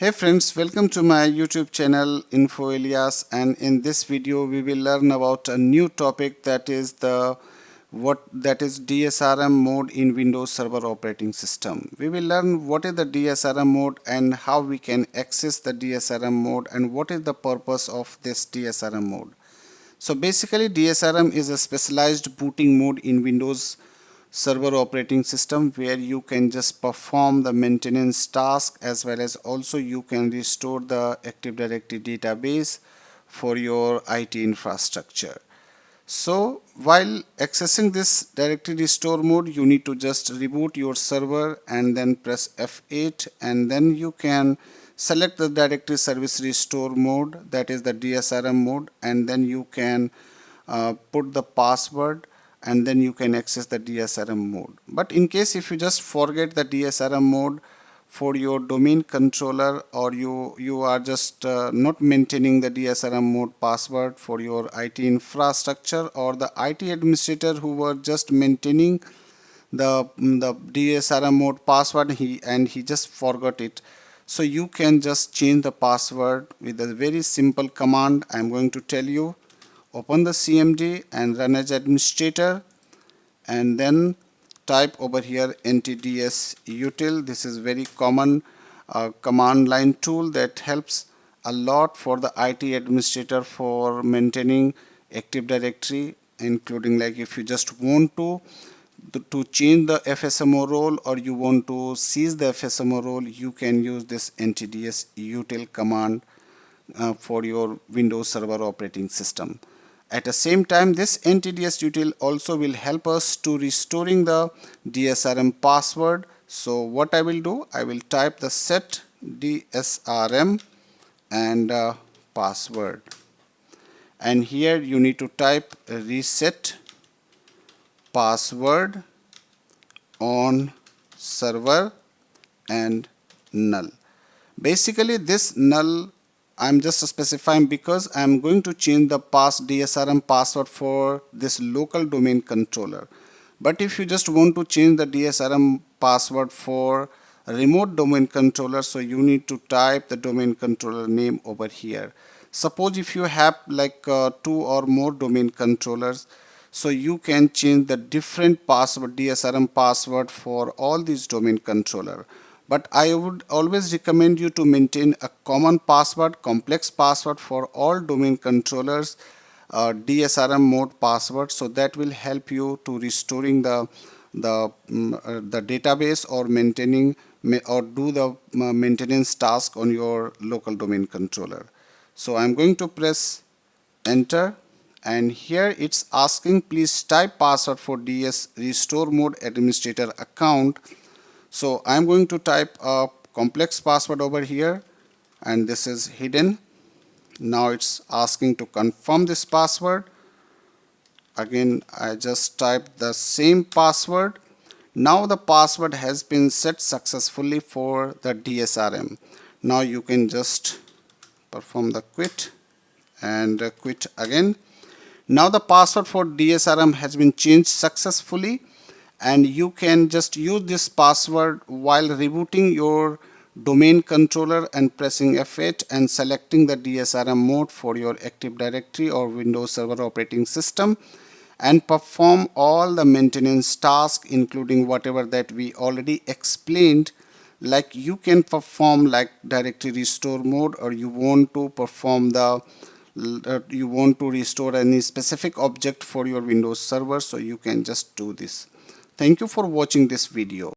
Hey friends, welcome to my YouTube channel Info Elias, and in this video we will learn about a new topic that is DSRM mode in Windows Server operating system. We will learn what is the DSRM mode and how we can access the DSRM mode and what is the purpose of this DSRM mode. So basically DSRM is a specialized booting mode in Windows Server operating system where you can just perform the maintenance task as well as also you can restore the Active Directory database for your IT infrastructure. So while accessing this directory restore mode, you need to just reboot your server and then press F8, and then you can select the directory service restore mode, that is the DSRM mode, and then you can put the password and then you can access the DSRM mode. But in case if you just forget the DSRM mode for your domain controller, or you are just not maintaining the DSRM mode password for your IT infrastructure, or the IT administrator who were just maintaining the DSRM mode password he just forgot it, so you can just change the password with a very simple command. I'm going to tell you. Open the CMD and run as administrator, and then type over here ntdsutil. This is very common command line tool that helps a lot for the IT administrator for maintaining Active Directory, including like if you just want to change the FSMO role or you want to seize the FSMO role, you can use this ntdsutil command for your Windows Server operating system. At the same time, this ntdsutil also will help us to restoring the DSRM password. So what I will do, I will type the set DSRM and password, and here you need to type reset password on server and null. Basically this null I'm just specifying because I'm going to change the DSRM password for this local domain controller. But if you just want to change the DSRM password for a remote domain controller, so you need to type the domain controller name over here. Suppose if you have like 2 or more domain controllers, so you can change the different password DSRM password for all these domain controller. But I would always recommend you to maintain a common password, complex password for all domain controllers, DSRM mode password, so that will help you to restoring the database or maintaining or do the maintenance task on your local domain controller. So I'm going to press enter, and here it's asking please type password for DS restore mode administrator account. So I'm going to type a complex password over here, and this is hidden. Now it's asking to confirm this password. Again, I just type the same password. Now the password has been set successfully for the DSRM. Now you can just perform the quit and quit again. Now the password for DSRM has been changed successfully, and you can just use this password while rebooting your domain controller and pressing F8 and selecting the DSRM mode for your Active Directory or Windows Server operating system, and perform all the maintenance tasks, including whatever that we already explained. Like you can perform like directory restore mode, or you want to perform you want to restore any specific object for your Windows server, so you can just do this. Thank you for watching this video.